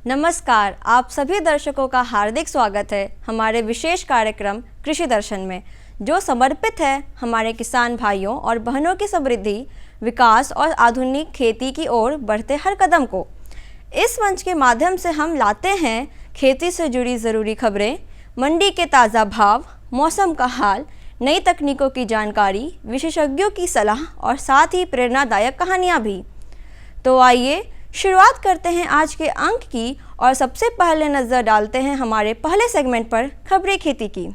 नमस्कार, आप सभी दर्शकों का हार्दिक स्वागत है हमारे विशेष कार्यक्रम कृषि दर्शन में, जो समर्पित है हमारे किसान भाइयों और बहनों की समृद्धि, विकास और आधुनिक खेती की ओर बढ़ते हर कदम को। इस मंच के माध्यम से हम लाते हैं खेती से जुड़ी ज़रूरी खबरें, मंडी के ताज़ा भाव, मौसम का हाल, नई तकनीकों की जानकारी, विशेषज्ञों की सलाह और साथ ही प्रेरणादायक कहानियाँ भी। तो आइए शुरुआत करते हैं आज के अंक की और सबसे पहले नज़र डालते हैं हमारे पहले सेगमेंट पर, खबरें खेती की।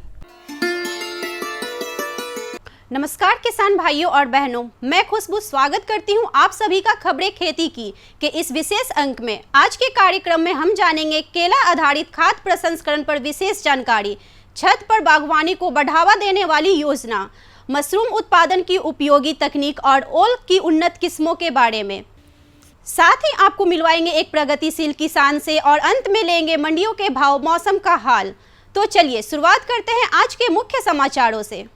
नमस्कार किसान भाइयों और बहनों, मैं खुशबू स्वागत करती हूं आप सभी का खबरें खेती की के इस विशेष अंक में। आज के कार्यक्रम में हम जानेंगे केला आधारित खाद्य प्रसंस्करण पर विशेष जानकारी, छत पर बागवानी को बढ़ावा देने वाली योजना, मशरूम उत्पादन की उपयोगी तकनीक और ओल की उन्नत किस्मों के बारे में। साथ ही आपको मिलवाएंगे एक प्रगतिशील किसान से और अंत में लेंगे मंडियों के भाव, मौसम का हाल। तो चलिए शुरुआत करते हैं आज के मुख्य समाचारों से।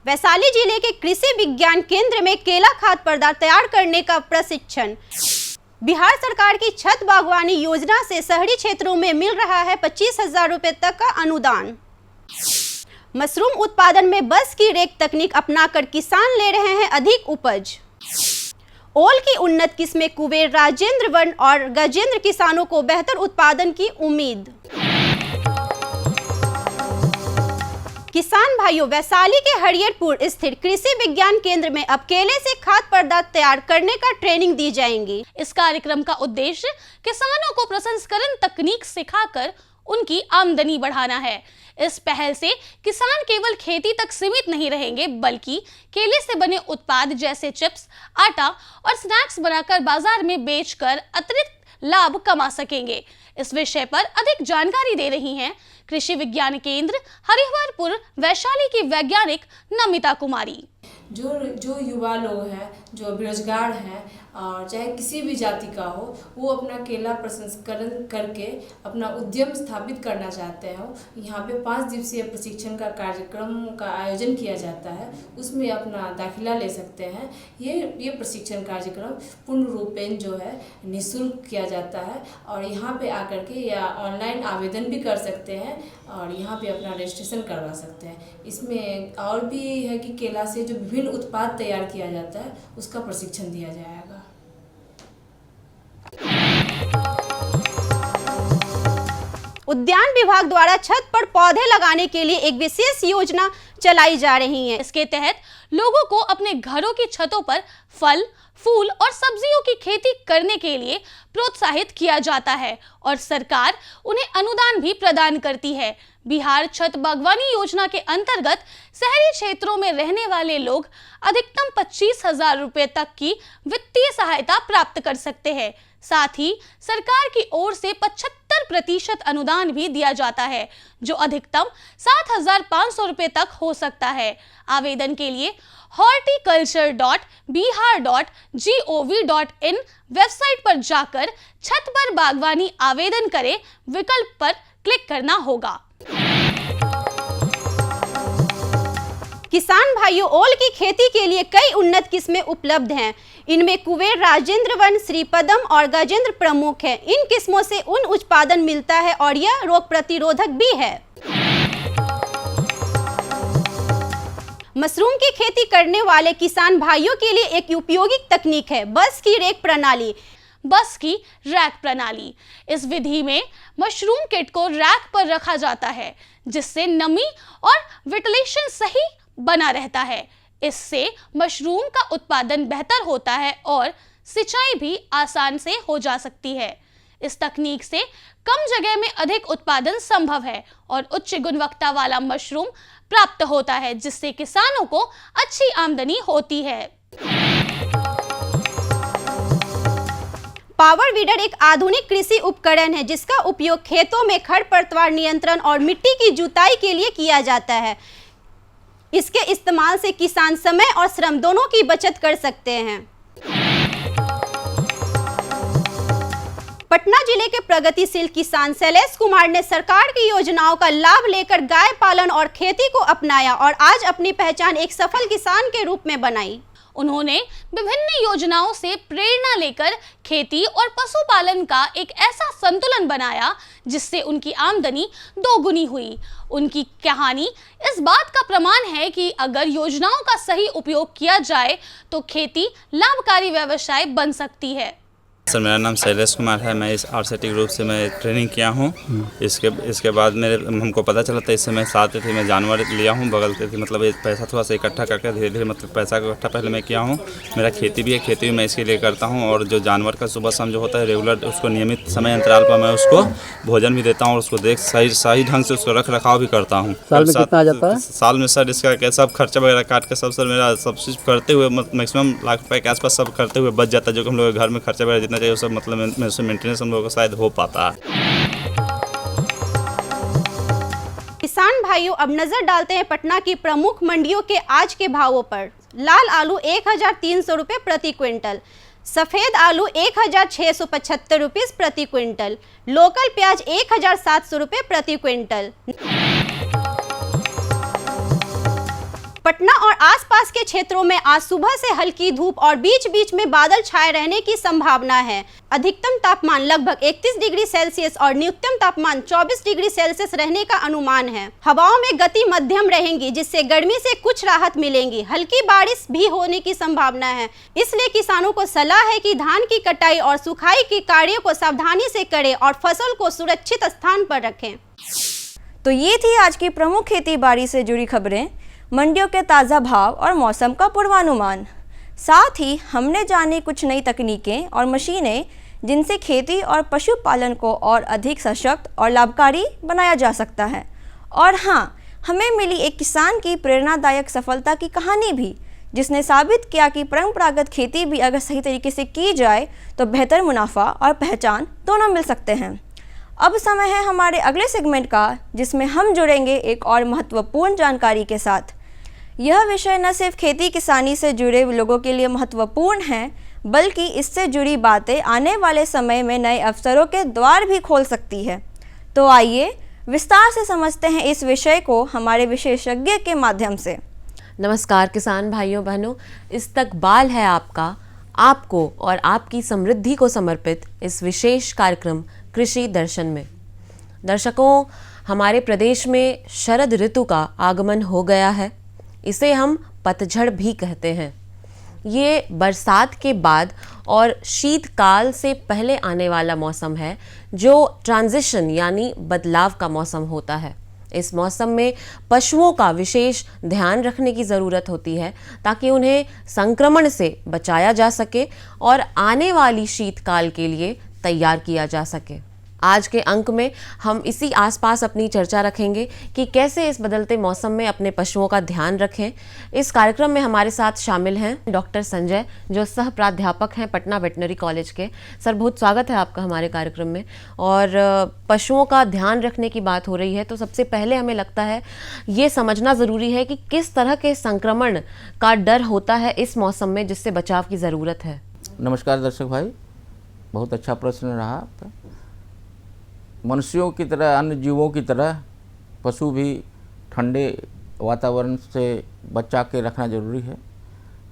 वैशाली जिले के कृषि विज्ञान केंद्र में केला खाद्य पदार्थ तैयार करने का प्रशिक्षण। बिहार सरकार की छत बागवानी योजना से शहरी क्षेत्रों में मिल रहा है 25,000 रुपए तक का अनुदान। मशरूम उत्पादन में बस की रेक तकनीक अपनाकर किसान ले रहे हैं अधिक उपज। ओल की उन्नत किस्में कुबेर, राजेंद्र वन और गजेंद्र किसानों को बेहतर उत्पादन की उम्मीद। किसान भाइयों, वैशाली के हरियरपुर स्थित कृषि विज्ञान केंद्र में अब केले से खाद्य पदार्थ तैयार करने का ट्रेनिंग दी जाएंगी। इस कार्यक्रम का उद्देश्य किसानों को प्रसंस्करण तकनीक सिखाकर उनकी आमदनी बढ़ाना है। इस पहल से किसान केवल खेती तक सीमित नहीं रहेंगे, बल्कि केले से बने उत्पाद जैसे चिप्स, आटा और स्नैक्स बनाकर बाजार में बेचकर अतिरिक्त लाभ कमा सकेंगे। इस विषय पर अधिक जानकारी दे रही हैं कृषि विज्ञान केंद्र हरिहरपुर वैशाली की वैज्ञानिक नमिता कुमारी। जो युवा लोग हैं, जो बेरोजगार हैं और चाहे किसी भी जाति का हो, वो अपना केला प्रसंस्करण करके अपना उद्यम स्थापित करना चाहते हो। यहाँ पे 5 दिवसीय प्रशिक्षण का कार्यक्रम का आयोजन किया जाता है, उसमें अपना दाखिला ले सकते हैं। ये प्रशिक्षण कार्यक्रम पूर्ण रूपेण जो है निःशुल्क किया जाता है और यहाँ पे आकर के या ऑनलाइन आवेदन भी कर सकते हैं और यहाँ पे अपना रजिस्ट्रेशन करवा सकते हैं। इसमें और भी है कि केला से जो विभिन्न उत्पाद तैयार किया जाता है उसका प्रशिक्षण दिया जाएगा। उद्यान विभाग द्वारा छत पर पौधे लगाने के लिए एक विशेष योजना चलाई जा रही है। इसके तहत लोगों को अपने घरों की छतों पर फल, फूल और सब्जियों की खेती करने के लिए प्रोत्साहित किया जाता है और सरकार उन्हें अनुदान भी प्रदान करती है। बिहार छत बागवानी योजना के अंतर्गत शहरी क्षेत्रों में रहने वाले लोग अधिकतम 25,000 रुपए तक की वित्तीय सहायता प्राप्त कर सकते हैं। साथ ही सरकार की ओर से 75% अनुदान भी दिया जाता है, जो अधिकतम 7,500 रुपए तक हो सकता है। आवेदन के लिए horticulture.bihar.gov.in वेबसाइट पर जाकर छत पर बागवानी आवेदन करें विकल्प पर क्लिक करना होगा। किसान भाइयों, ओल की खेती के लिए कई उन्नत किस्में उपलब्ध हैं। इनमें कुबेर, राजेंद्र वन, श्रीपदम और गजेंद्र प्रमुख हैं। इन किस्मों से उन उत्पादन मिलता है और यह रोग प्रतिरोधक भी है। मशरूम की खेती करने वाले किसान भाइयों के लिए एक उपयोगी तकनीक है बस की रैक प्रणाली। बस की रैक प्रणाली, इस विधि में मशरूम किट को रैक पर रखा जाता है, जिससे नमी और वेंटिलेशन सही बना रहता है। इससे मशरूम का उत्पादन बेहतर होता है और सिंचाई भी आसान से हो जा सकती है। इस तकनीक से कम जगह में अधिक उत्पादन संभव है और उच्च गुणवत्ता वाला मशरूम प्राप्त होता है, जिससे किसानों को अच्छी आमदनी होती है। पावर वीडर एक आधुनिक कृषि उपकरण है जिसका उपयोग खेतों में खरपतवार नियंत्रण और मिट्टी की जुताई के लिए किया जाता है। इसके इस्तेमाल से किसान समय और श्रम दोनों की बचत कर सकते हैं। पटना जिले के प्रगतिशील किसान शैलेश कुमार ने सरकार की योजनाओं का लाभ लेकर गाय पालन और खेती को अपनाया और आज अपनी पहचान एक सफल किसान के रूप में बनाई। उन्होंने विभिन्न योजनाओं से प्रेरणा लेकर खेती और पशुपालन का एक ऐसा संतुलन बनाया जिससे उनकी आमदनी दोगुनी हुई। उनकी कहानी इस बात का प्रमाण है कि अगर योजनाओं का सही उपयोग किया जाए तो खेती लाभकारी व्यवसाय बन सकती है। सर, मेरा नाम शैलेश कुमार है। मैं इस आर्सेटी ग्रुप से मैं ट्रेनिंग किया हूँ। इसके बाद हमको पता चला था, इससे मैं साथ थी, मैं जानवर लिया हूँ बगल के थी, मतलब ये पैसा थोड़ा सा इकट्ठा करके धीरे धीरे मतलब पैसा को इकट्ठा पहले मैं किया हूँ। मेरा खेती भी है, खेती भी मैं इसके लिए करता हूँ। और जो जानवर का सुबह शाम जो होता है रेगुलर, उसको नियमित समय अंतराल पर मैं उसको भोजन भी देता हूँ और उसको देख सही ढंग से उसको रख रखाव भी करता हूँ। साल में कितना आ जाता है? साल में सर इसका सब खर्चा वगैरह काट के सब सर मेरा सब चीज़ करते हुए मैक्सिमम लाख रुपये के आसपास सब करते हुए बच जाता है, जो कि हम लोग घर में खर्चा वगैरह जितना चाहिए वो सब मतलब मेंटेनेंस हम लोगों का शायद हो पाता है। किसान भाइयों, अब नजर डालते हैं पटना की प्रमुख मंडियों के आज के भावों पर। लाल आलू 1300 रुपये प्रति क्विंटल, सफेद आलू 1675 रुपये प्रति क्विंटल, लोकल प्याज 1700 रुपये प्रति क्विंटल। पटना और आसपास के क्षेत्रों में आज सुबह से हल्की धूप और बीच बीच में बादल छाए रहने की संभावना है। अधिकतम तापमान लगभग 31 डिग्री सेल्सियस और न्यूनतम तापमान 24 डिग्री सेल्सियस रहने का अनुमान है। हवाओं में गति मध्यम रहेंगी, जिससे गर्मी से कुछ राहत मिलेगी। हल्की बारिश भी होने की संभावना है, इसलिए किसानों को सलाह है कि धान की कटाई और सुखाई के कार्यों को सावधानी से करें और फसल को सुरक्षित स्थान पर रखें। तो ये थी आज की प्रमुख खेती बाड़ी से जुड़ी खबरें, मंडियों के ताज़ा भाव और मौसम का पूर्वानुमान। साथ ही हमने जानी कुछ नई तकनीकें और मशीनें जिनसे खेती और पशुपालन को और अधिक सशक्त और लाभकारी बनाया जा सकता है। और हाँ, हमें मिली एक किसान की प्रेरणादायक सफलता की कहानी भी, जिसने साबित किया कि परंपरागत खेती भी अगर सही तरीके से की जाए तो बेहतर मुनाफा और पहचान दोनों मिल सकते हैं। अब समय है हमारे अगले सेगमेंट का, जिसमें हम जुड़ेंगे एक और महत्वपूर्ण जानकारी के साथ। यह विषय न सिर्फ खेती किसानी से जुड़े लोगों के लिए महत्वपूर्ण है, बल्कि इससे जुड़ी बातें आने वाले समय में नए अवसरों के द्वार भी खोल सकती है। तो आइए विस्तार से समझते हैं इस विषय को हमारे विशेषज्ञ के माध्यम से। नमस्कार किसान भाइयों बहनों, इस्तकबाल है आपका, आपको और आपकी समृद्धि को समर्पित इस विशेष कार्यक्रम कृषि दर्शन में। दर्शकों, हमारे प्रदेश में शरद ऋतु का आगमन हो गया है। इसे हम पतझड़ भी कहते हैं। ये बरसात के बाद और शीतकाल से पहले आने वाला मौसम है, जो ट्रांजिशन यानी बदलाव का मौसम होता है। इस मौसम में पशुओं का विशेष ध्यान रखने की ज़रूरत होती है ताकि उन्हें संक्रमण से बचाया जा सके और आने वाली शीतकाल के लिए तैयार किया जा सके। आज के अंक में हम इसी आसपास अपनी चर्चा रखेंगे कि कैसे इस बदलते मौसम में अपने पशुओं का ध्यान रखें। इस कार्यक्रम में हमारे साथ शामिल हैं डॉक्टर संजय, जो सह प्राध्यापक हैं पटना वेटनरी कॉलेज के। सर, बहुत स्वागत है आपका हमारे कार्यक्रम में। और पशुओं का ध्यान रखने की बात हो रही है, तो सबसे पहले हमें लगता है ये समझना ज़रूरी है कि किस तरह के संक्रमण का डर होता है इस मौसम में, जिससे बचाव की ज़रूरत है। नमस्कार दर्शक भाई, बहुत अच्छा प्रश्न रहा आपका। मनुष्यों की तरह, अन्य जीवों की तरह पशु भी ठंडे वातावरण से बचा के रखना ज़रूरी है।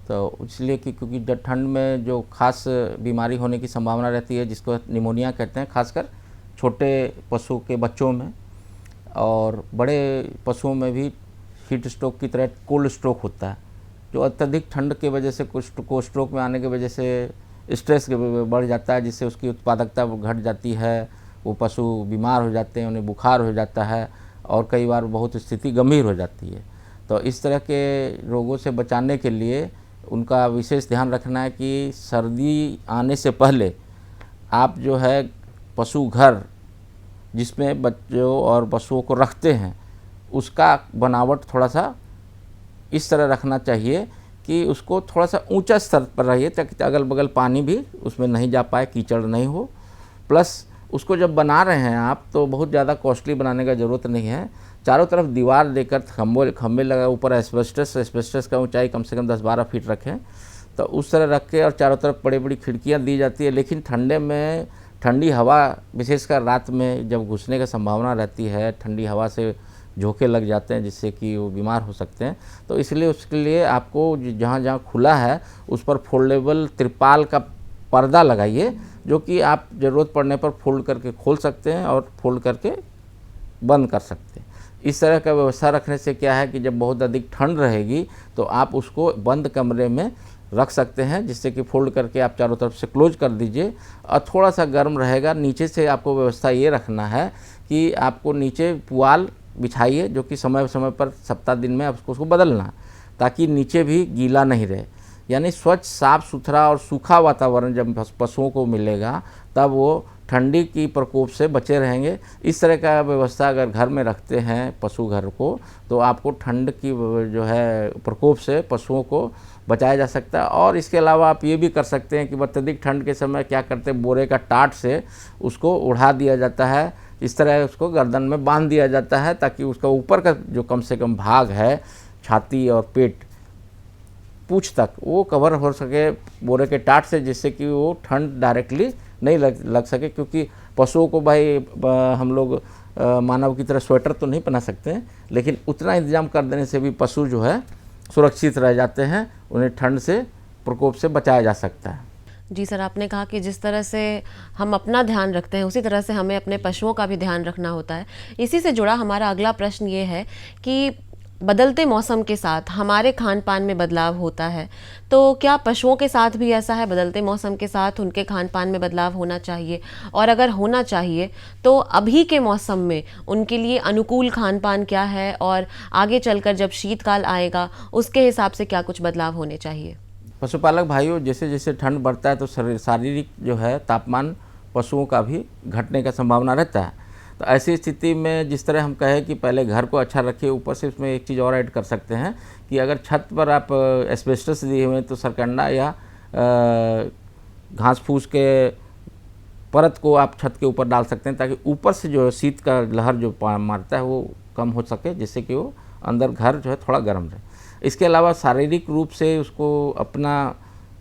तो इसलिए कि क्योंकि जब ठंड में जो खास बीमारी होने की संभावना रहती है, जिसको निमोनिया कहते हैं, खासकर छोटे पशु के बच्चों में, और बड़े पशुओं में भी हीट स्ट्रोक की तरह कोल्ड स्ट्रोक होता है, जो अत्यधिक ठंड के वजह से कोल्ड स्ट्रोक में आने की वजह से स्ट्रेस बढ़ जाता है, जिससे उसकी उत्पादकता घट जाती है। वो पशु बीमार हो जाते हैं, उन्हें बुखार हो जाता है और कई बार बहुत स्थिति गंभीर हो जाती है। तो इस तरह के रोगों से बचाने के लिए उनका विशेष ध्यान रखना है कि सर्दी आने से पहले आप जो है पशु घर जिसमें बच्चों और पशुओं को रखते हैं, उसका बनावट थोड़ा सा इस तरह रखना चाहिए कि उसको थोड़ा सा ऊंचा स्तर पर रहिए, ताकि अगल बगल पानी भी उसमें नहीं जा पाए, कीचड़ नहीं हो। प्लस उसको जब बना रहे हैं आप, तो बहुत ज़्यादा कॉस्टली बनाने का ज़रूरत नहीं है। चारों तरफ दीवार देकर खम्भे लगा, ऊपर एस्बेस्टस का ऊंचाई कम से कम 10-12 फीट रखें। तो उस तरह रख के और चारों तरफ बड़ी बड़ी खिड़कियां दी जाती है। लेकिन ठंडे में ठंडी हवा विशेषकर रात में जब घुसने का संभावना रहती है, ठंडी हवा से झोंके लग जाते हैं जिससे कि वो बीमार हो सकते हैं। तो इसलिए उसके लिए आपको जहाँ जहाँ खुला है उस पर फोल्डेबल तिरपाल का पर्दा लगाइए, जो कि आप ज़रूरत पड़ने पर फोल्ड करके खोल सकते हैं और फोल्ड करके बंद कर सकते हैं। इस तरह का व्यवस्था रखने से क्या है कि जब बहुत अधिक ठंड रहेगी तो आप उसको बंद कमरे में रख सकते हैं, जिससे कि फोल्ड करके आप चारों तरफ से क्लोज कर दीजिए और थोड़ा सा गर्म रहेगा। नीचे से आपको व्यवस्था ये रखना है कि आपको नीचे पुआल बिछाइए, जो कि समय समय पर सप्ताह दिन में आपको उसको बदलना है, ताकि नीचे भी गीला नहीं रहे। यानी स्वच्छ, साफ़ सुथरा और सूखा वातावरण जब पशुओं को मिलेगा तब वो ठंडी की प्रकोप से बचे रहेंगे। इस तरह का व्यवस्था अगर घर में रखते हैं पशु घर को, तो आपको ठंड की जो है प्रकोप से पशुओं को बचाया जा सकता है। और इसके अलावा आप ये भी कर सकते हैं कि अत्यधिक ठंड के समय क्या करते हैं, बोरे का टाट से उसको उड़ा दिया जाता है, इस तरह उसको गर्दन में बांध दिया जाता है, ताकि उसका ऊपर का जो कम से कम भाग है, छाती और पेट, पूंछ तक, वो कवर हो सके बोरे के टाट से, जिससे कि वो ठंड डायरेक्टली नहीं लग सके। क्योंकि पशुओं को भाई हम लोग मानव की तरह स्वेटर तो नहीं पहना सकते हैं, लेकिन उतना इंतजाम कर देने से भी पशु जो है सुरक्षित रह जाते हैं, उन्हें ठंड से प्रकोप से बचाया जा सकता है। जी सर, आपने कहा कि जिस तरह से हम अपना ध्यान रखते हैं उसी तरह से हमें अपने पशुओं का भी ध्यान रखना होता है। इसी से जुड़ा हमारा अगला प्रश्न ये है कि बदलते मौसम के साथ हमारे खान पान में बदलाव होता है, तो क्या पशुओं के साथ भी ऐसा है? बदलते मौसम के साथ उनके खान पान में बदलाव होना चाहिए, और अगर होना चाहिए तो अभी के मौसम में उनके लिए अनुकूल खान पान क्या है, और आगे चलकर जब शीतकाल आएगा उसके हिसाब से क्या कुछ बदलाव होने चाहिए? पशुपालक भाइयों, जैसे जैसे ठंड बढ़ता है तो शारीरिक जो है तापमान पशुओं का भी घटने का संभावना रहता है। तो ऐसी स्थिति में जिस तरह हम कहें कि पहले घर को अच्छा रखिए, ऊपर से उसमें एक चीज़ और ऐड कर सकते हैं कि अगर छत पर आप एस्बेस्टस दिए हुए हैं तो सरकंडा या घास फूस के परत को आप छत के ऊपर डाल सकते हैं, ताकि ऊपर से जो शीत का लहर जो मारता है वो कम हो सके, जिससे कि वो अंदर घर जो है थोड़ा गर्म रहे। इसके अलावा शारीरिक रूप से उसको अपना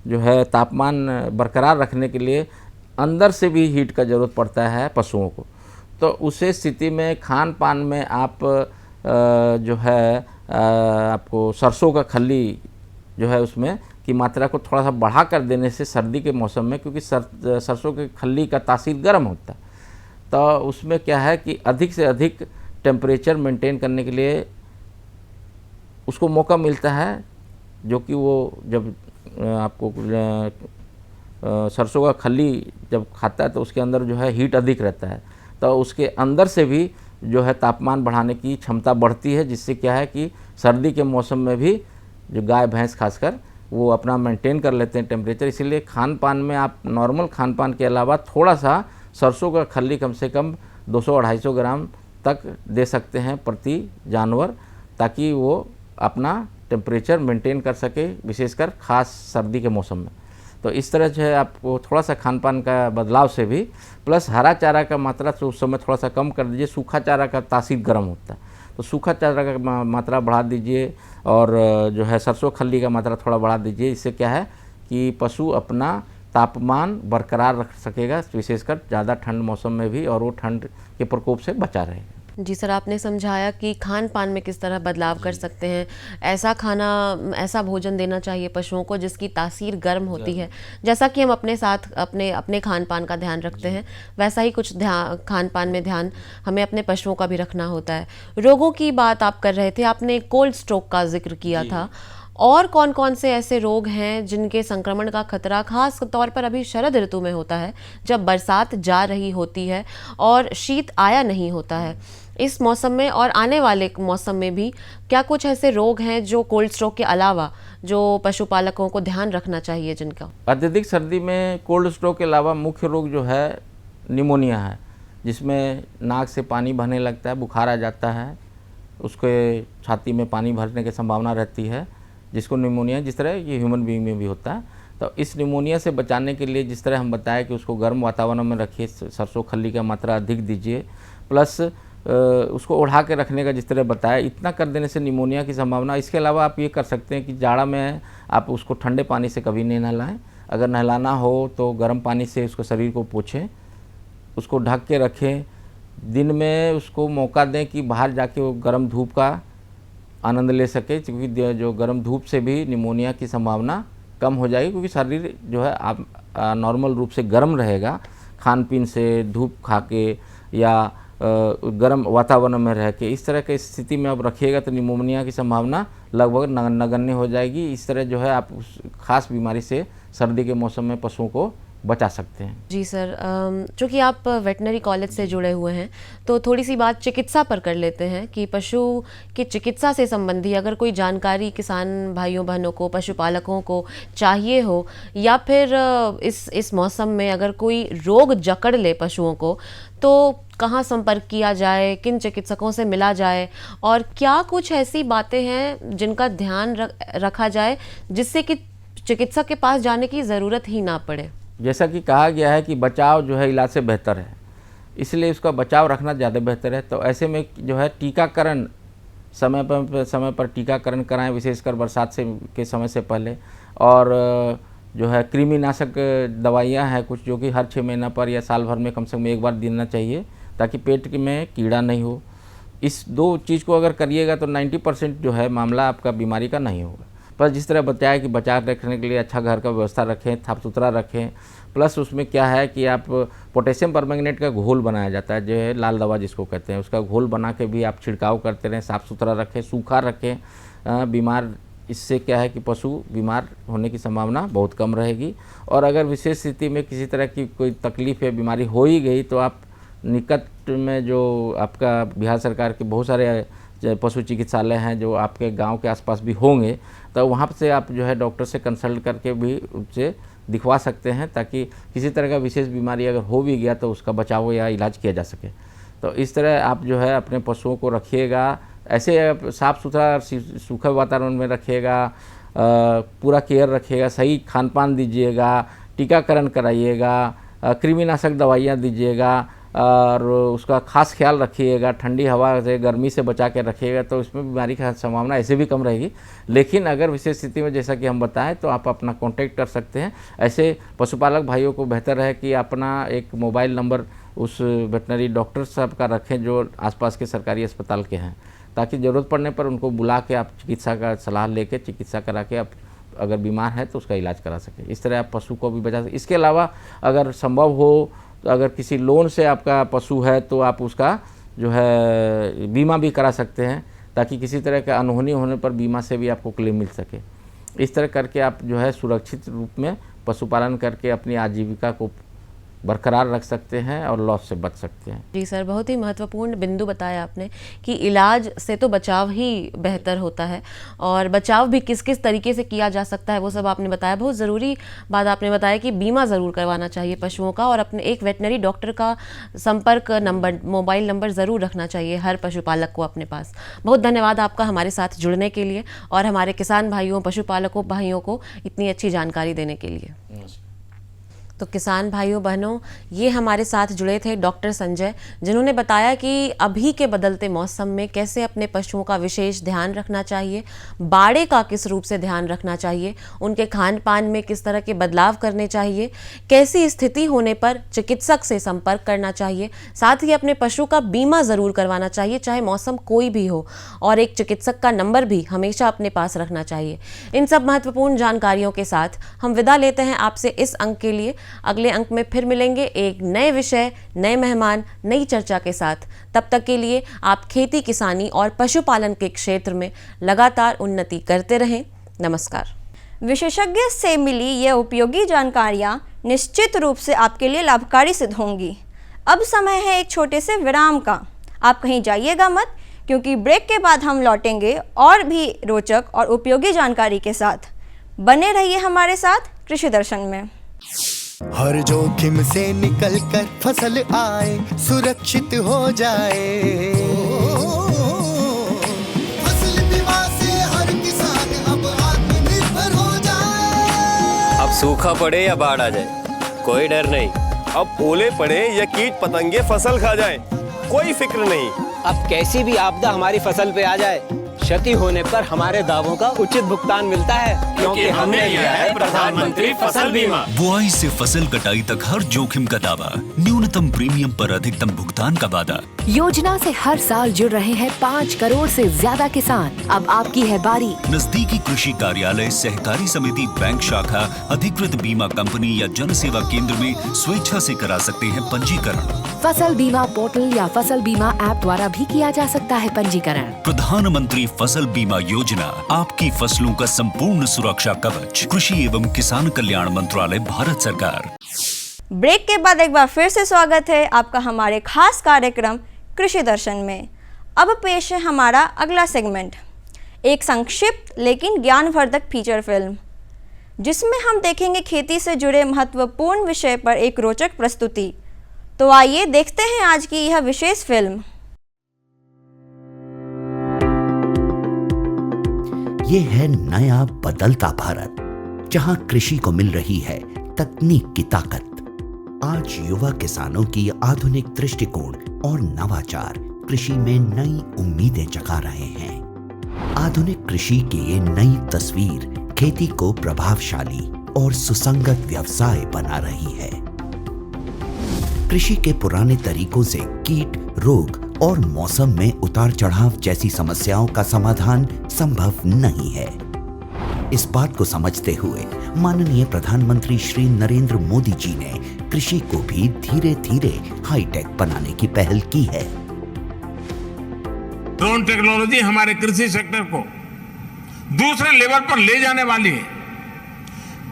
जो है तापमान बरकरार रखने के लिए अंदर से भी हीट का ज़रूरत पड़ता है पशुओं को। तो उसे स्थिति में खान पान में आप जो है आपको सरसों का खल्ली जो है उसमें की मात्रा को थोड़ा सा बढ़ा कर देने से सर्दी के मौसम में, क्योंकि सरसों के खल्ली का तासीर गर्म होता है, तो उसमें क्या है कि अधिक से अधिक टेम्परेचर मेंटेन करने के लिए उसको मौका मिलता है, जो कि वो जब आपको सरसों का खल्ली जब खाता है तो उसके अंदर जो है हीट अधिक रहता है, तो उसके अंदर से भी जो है तापमान बढ़ाने की क्षमता बढ़ती है, जिससे क्या है कि सर्दी के मौसम में भी जो गाय भैंस खासकर वो अपना मेंटेन कर लेते हैं टेम्परेचर। इसीलिए खान पान में आप नॉर्मल खान पान के अलावा थोड़ा सा सरसों का खल्ली कम से कम 200-250 ग्राम तक दे सकते हैं प्रति जानवर, ताकि वो अपना टेम्परेचर मेंटेन कर सके, विशेषकर खास सर्दी के मौसम में। तो इस तरह जो है आपको थोड़ा सा खान पान का बदलाव से भी, प्लस हरा चारा का मात्रा तो उस समय थोड़ा सा कम कर दीजिए, सूखा चारा का तासीर गर्म होता है, तो सूखा चारा का मात्रा बढ़ा दीजिए, और जो है सरसों खल्ली का मात्रा थोड़ा बढ़ा दीजिए। इससे क्या है कि पशु अपना तापमान बरकरार रख सकेगा, विशेषकर ज़्यादा ठंड मौसम में भी, और वो ठंड के प्रकोप से बचा रहेगा। जी सर, आपने समझाया कि खान पान में किस तरह बदलाव कर सकते हैं। ऐसा खाना, ऐसा भोजन देना चाहिए पशुओं को जिसकी तासीर गर्म होती है। जैसा कि हम अपने साथ अपने खान पान का ध्यान रखते हैं, वैसा ही कुछ खान पान में ध्यान हमें अपने पशुओं का भी रखना होता है। रोगों की बात आप कर रहे थे, आपने कोल्ड स्ट्रोक का जिक्र किया था, और कौन कौन से ऐसे रोग हैं जिनके संक्रमण का खतरा खास तौर पर अभी शरद ऋतु में होता है, जब बरसात जा रही होती है और शीत आया नहीं होता है? इस मौसम में और आने वाले मौसम में भी क्या कुछ ऐसे रोग हैं जो कोल्ड स्ट्रोक के अलावा जो पशुपालकों को ध्यान रखना चाहिए जिनका? अत्यधिक सर्दी में कोल्ड स्ट्रोक के अलावा मुख्य रोग जो है निमोनिया है, जिसमें नाक से पानी बहने लगता है, बुखार आ जाता है, उसके छाती में पानी भरने की संभावना रहती है, जिसको निमोनिया, जिस तरह ये ह्यूमन बीइंग में भी होता है। तो इस निमोनिया से बचाने के लिए जिस तरह हम बताएं कि उसको गर्म वातावरण में रखिए, सरसों खल्ली का मात्रा अधिक दीजिए, प्लस उसको ओढ़ा के रखने का जिस तरह बताया, इतना कर देने से निमोनिया की संभावना। इसके अलावा आप ये कर सकते हैं कि जाड़ा में आप उसको ठंडे पानी से कभी नहीं नहलाएं, अगर नहलाना हो तो गर्म पानी से उसको शरीर को पोछें, उसको ढक के रखें। दिन में उसको मौका दें कि बाहर जाके वो गर्म धूप का आनंद ले सके, क्योंकि जो गर्म धूप से भी निमोनिया की संभावना कम हो जाएगी, क्योंकि शरीर जो है आप नॉर्मल रूप से गर्म रहेगा खान पीन से, धूप खा के या गर्म वातावरण में रह के। इस तरह की स्थिति में आप रखिएगा तो निमोनिया की संभावना लगभग नगण्य हो जाएगी। इस तरह जो है आप उस खास बीमारी से सर्दी के मौसम में पशुओं को बचा सकते हैं। जी सर, चूँकि आप वेटनरी कॉलेज से जुड़े हुए हैं तो थोड़ी सी बात चिकित्सा पर कर लेते हैं कि पशु की चिकित्सा से संबंधी अगर कोई जानकारी किसान भाइयों बहनों को, पशुपालकों को चाहिए हो, या फिर इस मौसम में अगर कोई रोग जकड़ ले पशुओं को, तो कहाँ संपर्क किया जाए, किन चिकित्सकों से मिला जाए, और क्या कुछ ऐसी बातें हैं जिनका ध्यान रखा जाए जिससे कि चिकित्सक के पास जाने की ज़रूरत ही ना पड़े? जैसा कि कहा गया है कि बचाव जो है इलाज से बेहतर है, इसलिए उसका बचाव रखना ज़्यादा बेहतर है। तो ऐसे में जो है टीकाकरण समय पर टीकाकरण कराएं, विशेषकर बरसात के समय से पहले। और जो है कृमिनाशक दवाइयाँ हैं कुछ, जो कि हर 6 महीना पर या साल भर में कम से कम एक बार देना चाहिए, ताकि पेट में कीड़ा नहीं हो। इस 2 चीज़ को अगर करिएगा तो 90% जो है मामला आपका बीमारी का नहीं होगा। पर जिस तरह बताया कि बचाव रखने के लिए अच्छा घर का व्यवस्था रखें, साफ सुथरा रखें, प्लस उसमें क्या है कि आप पोटेशियम परमैंगनेट का घोल बनाया जाता है, जो है लाल दवा जिसको कहते हैं, उसका घोल बना के भी आप छिड़काव करते रहें, साफ़ सुथरा रखें, सूखा रखें। बीमार इससे क्या है कि पशु बीमार होने की संभावना बहुत कम रहेगी। और अगर विशेष स्थिति में किसी तरह की कोई तकलीफ़ या बीमारी हो ही गई तो आप निकट में जो आपका बिहार सरकार के बहुत सारे पशु चिकित्सालय हैं जो आपके गांव के आसपास भी होंगे, तो वहाँ से आप जो है डॉक्टर से कंसल्ट करके भी उससे दिखवा सकते हैं, ताकि किसी तरह का विशेष बीमारी अगर हो भी गया तो उसका बचाव या इलाज किया जा सके। तो इस तरह आप जो है अपने पशुओं को रखिएगा, ऐसे साफ़ सुथरा सूखे वातावरण में रखिएगा, पूरा केयर रखिएगा, सही खान पान दीजिएगा, टीकाकरण कराइएगा, कृमिनाशक दवाइयाँ दीजिएगा और उसका खास ख्याल रखिएगा, ठंडी हवा से गर्मी से बचा के रखिएगा, तो इसमें बीमारी की संभावना ऐसे भी कम रहेगी। लेकिन अगर विशेष स्थिति में जैसा कि हम बताएं तो आप अपना कांटेक्ट कर सकते हैं। ऐसे पशुपालक भाइयों को बेहतर है कि अपना एक मोबाइल नंबर उस वेटनरी डॉक्टर साहब का रखें जो आसपास के सरकारी अस्पताल के हैं, ताकि ज़रूरत पड़ने पर उनको बुला के आप चिकित्सा का सलाह लेके चिकित्सा करा के आप अगर बीमार है तो उसका इलाज करा सकें। इस तरह आप पशु को भी बचा सकें। इसके अलावा अगर संभव हो तो अगर किसी लोन से आपका पशु है तो आप उसका जो है बीमा भी करा सकते हैं, ताकि किसी तरह का अनहोनी होने पर बीमा से भी आपको क्लेम मिल सके। इस तरह करके आप जो है सुरक्षित रूप में पशुपालन करके अपनी आजीविका को बरकरार रख सकते हैं और लॉस से बच सकते हैं। जी सर, बहुत ही महत्वपूर्ण बिंदु बताया आपने कि इलाज से तो बचाव ही बेहतर होता है, और बचाव भी किस किस तरीके से किया जा सकता है वो सब आपने बताया। बहुत ज़रूरी बात आपने बताया कि बीमा ज़रूर करवाना चाहिए पशुओं का, और अपने एक वेटनरी डॉक्टर का संपर्क नंबर, मोबाइल नंबर ज़रूर रखना चाहिए हर पशुपालक को अपने पास। बहुत धन्यवाद आपका हमारे साथ जुड़ने के लिए और हमारे किसान भाइयों, पशुपालकों भाइयों को इतनी अच्छी जानकारी देने के लिए। तो किसान भाइयों बहनों, ये हमारे साथ जुड़े थे डॉक्टर संजय, जिन्होंने बताया कि अभी के बदलते मौसम में कैसे अपने पशुओं का विशेष ध्यान रखना चाहिए, बाड़े का किस रूप से ध्यान रखना चाहिए, उनके खान पान में किस तरह के बदलाव करने चाहिए, कैसी स्थिति होने पर चिकित्सक से संपर्क करना चाहिए, साथ ही अपने पशु का बीमा ज़रूर करवाना चाहिए चाहे मौसम कोई भी हो, और एक चिकित्सक का नंबर भी हमेशा अपने पास रखना चाहिए। इन सब महत्वपूर्ण जानकारियों के साथ हम विदा लेते हैं आपसे इस अंक के लिए। अगले अंक में फिर मिलेंगे एक नए विषय, नए मेहमान, नई चर्चा के साथ। तब तक के लिए आप खेती, किसानी और पशुपालन के क्षेत्र में लगातार उन्नति करते रहें। नमस्कार। विशेषज्ञ से मिली ये उपयोगी जानकारियाँ निश्चित रूप से आपके लिए लाभकारी सिद्ध होंगी। अब समय है एक छोटे से विराम का। आप कहीं जाइएगा मत, क्योंकि ब्रेक के बाद हम लौटेंगे और भी रोचक और उपयोगी जानकारी के साथ। बने रहिए हमारे साथ कृषि दर्शन में। हर जोखिम से निकल कर फसल आए, सुरक्षित हो जाए। फसल बीमा से हर किसान अब आत्मनिर्भर हो जाए। अब सूखा पड़े या बाढ़ आ जाए, कोई डर नहीं। अब ओले पड़े या कीट पतंगे फसल खा जाए, कोई फिक्र नहीं। अब कैसी भी आपदा हमारी फसल पे आ जाए, क्षति होने पर हमारे दावों का उचित भुगतान मिलता है, क्योंकि हमने लिया है प्रधानमंत्री फसल बीमा। बुआई से फसल कटाई तक हर जोखिम का दावा, न्यूनतम प्रीमियम पर अधिकतम भुगतान का वादा। योजना से हर साल जुड़ रहे हैं 5 करोड़ से ज्यादा किसान। अब आपकी है बारी। नजदीकी कृषि कार्यालय, सहकारी समिति, बैंक शाखा, अधिकृत बीमा कंपनी या जन सेवा केंद्र में स्वेच्छा से करा सकते हैं पंजीकरण। फसल बीमा पोर्टल या फसल बीमा ऐप द्वारा भी किया जा सकता है पंजीकरण। प्रधानमंत्री फसल बीमा योजना, आपकी फसलों का संपूर्ण सुरक्षा कवच। कृषि एवं किसान कल्याण मंत्रालय, भारत सरकार। ब्रेक के बाद एक बार फिर से स्वागत है आपका हमारे खास कार्यक्रम कृषि दर्शन में। अब पेश है हमारा अगला सेगमेंट, एक संक्षिप्त लेकिन ज्ञानवर्धक फीचर फिल्म, जिसमें हम देखेंगे खेती से जुड़े महत्वपूर्ण विषय पर एक रोचक प्रस्तुति। तो आइए देखते हैं आज की यह विशेष फिल्म। ये है नया बदलता भारत, जहां कृषि को मिल रही है तकनीक की ताकत। आज युवा किसानों की आधुनिक दृष्टिकोण और नवाचार कृषि में नई उम्मीदें जगा रहे हैं। आधुनिक कृषि की ये नई तस्वीर खेती को प्रभावशाली और सुसंगत व्यवसाय बना रही है। कृषि के पुराने तरीकों से कीट, रोग और मौसम में उतार चढ़ाव जैसी समस्याओं का समाधान संभव नहीं है। इस बात को समझते हुए माननीय प्रधानमंत्री श्री नरेंद्र मोदी जी ने कृषि को भी धीरे धीरे हाईटेक बनाने की पहल की है। ड्रोन टेक्नोलॉजी हमारे कृषि सेक्टर को दूसरे लेवल पर ले जाने वाली है।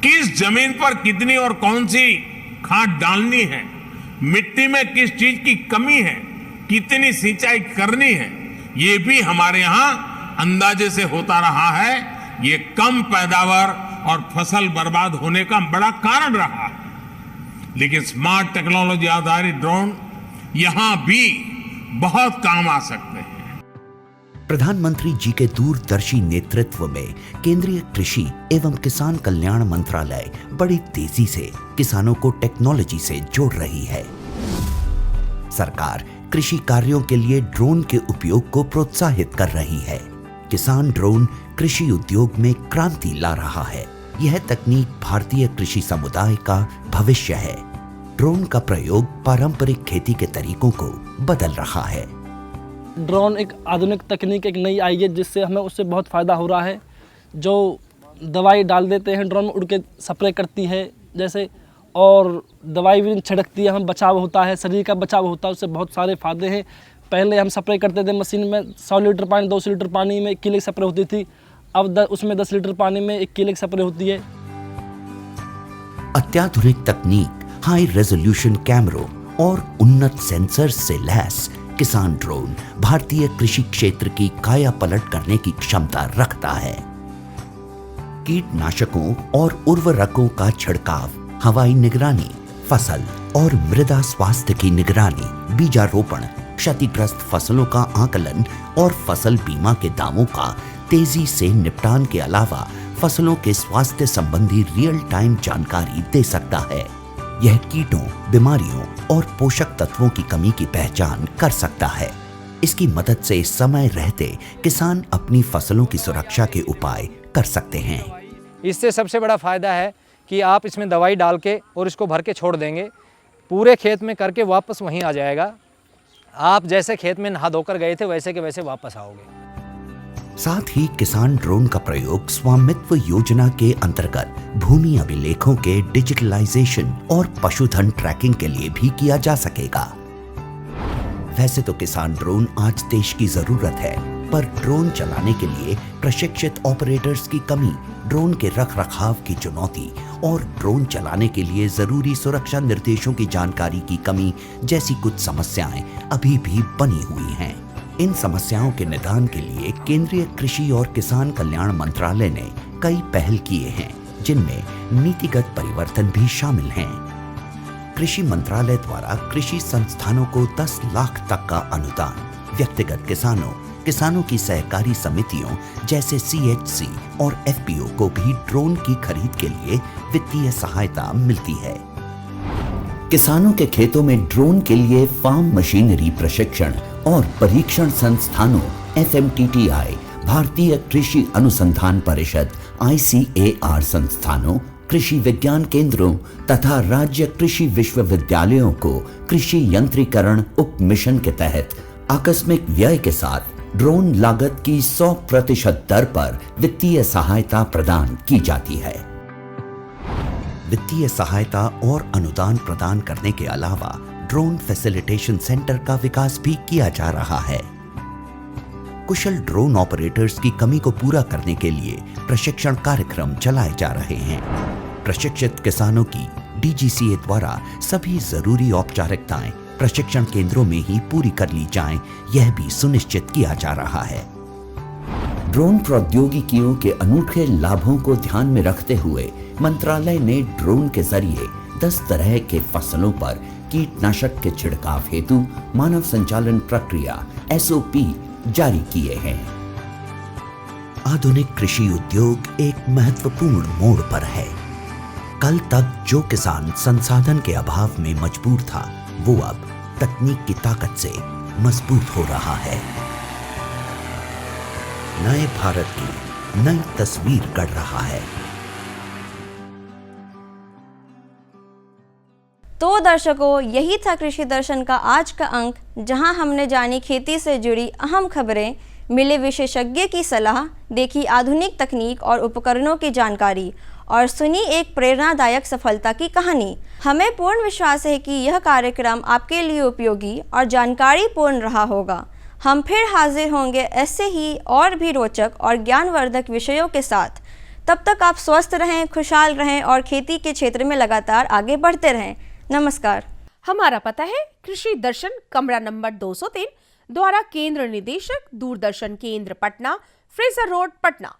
किस जमीन पर कितनी और कौन सी खाद डालनी है, मिट्टी में किस चीज की कमी है, कितनी सिंचाई करनी है, ये भी हमारे यहाँ अंदाजे से होता रहा है। ये कम पैदावार और फसल बर्बाद होने का बड़ा कारण रहा है। लेकिन स्मार्ट टेक्नोलॉजी आधारित ड्रोन यहां भी बहुत काम आ सकते हैं। प्रधानमंत्री जी के दूरदर्शी नेतृत्व में केंद्रीय कृषि एवं किसान कल्याण मंत्रालय बड़ी तेजी से किसानों को टेक्नोलॉजी से जोड़ रही है। सरकार कृषि कार्यों के लिए ड्रोन के उपयोग को प्रोत्साहित कर रही है। किसान ड्रोन कृषि उद्योग में क्रांति ला रहा है। यह तकनीक भारतीय कृषि समुदाय का भविष्य है। ड्रोन का प्रयोग पारंपरिक खेती के तरीकों को बदल रहा है। ड्रोन एक आधुनिक तकनीक एक नई आई है, जिससे हमें उससे बहुत फ़ायदा हो रहा है। जो दवाई डाल देते हैं, ड्रोन में उड़ के स्प्रे करती है जैसे, और दवाई भी छिड़कती है, हमें बचाव होता है, शरीर का बचाव होता है, उससे बहुत सारे फ़ायदे हैं। पहले हम स्प्रे करते थे मशीन में 100 लीटर पानी, 200 लीटर पानी में 1 किलो स्प्रे होती थी। अब उसमें 10 लीटर पानी में 1 किलो स्प्रे होती है। अत्याधुनिक तकनीक, हाई रेजोल्यूशन कैमरों और उन्नत सेंसर से लैस किसान ड्रोन भारतीय कृषि क्षेत्र की काया पलट करने की क्षमता रखता है। कीटनाशकों और उर्वरकों का छिड़काव, हवाई निगरानी, फसल और मृदा स्वास्थ्य की निगरानी, बीजारोपण, क्षतिग्रस्त फसलों का आकलन और फसल बीमा के दावों का तेजी से निपटान के अलावा फसलों के स्वास्थ्य संबंधी रियल टाइम जानकारी दे सकता है। यह कीटों, बीमारियों और पोषक तत्वों की कमी की पहचान कर सकता है। इसकी मदद से समय रहते किसान अपनी फसलों की सुरक्षा के उपाय कर सकते हैं। इससे सबसे बड़ा फायदा है कि आप इसमें दवाई डाल के और इसको भर के छोड़ देंगे, पूरे खेत में करके वापस वहीं आ जाएगा। आप जैसे खेत में नहा धोकर गए थे वैसे के वैसे वापस आओगे। साथ ही किसान ड्रोन का प्रयोग स्वामित्व योजना के अंतर्गत भूमि अभिलेखों के डिजिटलाइजेशन और पशुधन ट्रैकिंग के लिए भी किया जा सकेगा। वैसे तो किसान ड्रोन आज देश की जरूरत है, पर ड्रोन चलाने के लिए प्रशिक्षित ऑपरेटर्स की कमी, ड्रोन के रखरखाव की चुनौती और ड्रोन चलाने के लिए जरूरी सुरक्षा निर्देशों की जानकारी की कमी जैसी कुछ समस्याएं अभी भी बनी हुई हैं। इन समस्याओं के निदान के लिए केंद्रीय कृषि और किसान कल्याण मंत्रालय ने कई पहल किए हैं, जिनमें नीतिगत परिवर्तन भी शामिल हैं। कृषि मंत्रालय द्वारा कृषि संस्थानों को 10 लाख तक का अनुदान, व्यक्तिगत किसानों की सहकारी समितियों जैसे CHC और FPO को भी ड्रोन की खरीद के लिए वित्तीय सहायता मिलती है। किसानों के खेतों में ड्रोन के लिए फार्म मशीनरी प्रशिक्षण और परीक्षण संस्थानों FMTTI भारतीय कृषि अनुसंधान परिषद ICAR संस्थानों, कृषि विज्ञान केंद्रों तथा राज्य कृषि विश्वविद्यालयों को कृषि यंत्रीकरण उप मिशन के तहत आकस्मिक व्यय के साथ ड्रोन लागत की 100% दर पर वित्तीय सहायता प्रदान की जाती है। वित्तीय सहायता और अनुदान प्रदान करने के अलावा ड्रोन फैसिलिटेशन सेंटर का विकास भी किया जा रहा है। कुशल ड्रोन ऑपरेटर्स की कमी को पूरा करने के लिए प्रशिक्षण कार्यक्रम चलाए जा रहे हैं। प्रशिक्षित किसानों की DGCA द्वारा सभी जरूरी औपचारिकताएं प्रशिक्षण केंद्रों में ही पूरी कर ली जाएं, यह भी सुनिश्चित किया जा रहा है। ड्रोन प्रौद्योगिकियों के अनूठे लाभों को ध्यान में रखते हुए मंत्रालय ने ड्रोन के जरिए 10 तरह के फसलों पर कीटनाशक के छिड़काव हेतु मानव संचालन प्रक्रिया SOP जारी किए हैं। आधुनिक कृषि उद्योग एक महत्वपूर्ण मोड़ पर है। कल तक जो किसान संसाधन के अभाव में मजबूर था, वो अब तकनीक की ताकत से मजबूत हो रहा है। नए भारत की नई तस्वीर गढ़ रहा है। तो दर्शकों, यही था कृषि दर्शन का आज का अंक, जहां हमने जानी खेती से जुड़ी अहम खबरें, मिले विशेषज्ञ की सलाह, देखी आधुनिक तकनीक और उपकरणों की जानकारी और सुनी एक प्रेरणादायक सफलता की कहानी। हमें पूर्ण विश्वास है कि यह कार्यक्रम आपके लिए उपयोगी और जानकारी पूर्ण रहा होगा। हम फिर हाजिर होंगे ऐसे ही और भी रोचक और ज्ञानवर्धक विषयों के साथ। तब तक आप स्वस्थ रहें, खुशहाल रहें और खेती के क्षेत्र में लगातार आगे बढ़ते रहें। नमस्कार। हमारा पता है कृषि दर्शन, कमरा नंबर 203, द्वारा केंद्र निदेशक, दूरदर्शन केंद्र पटना, फ्रेजर रोड, पटना।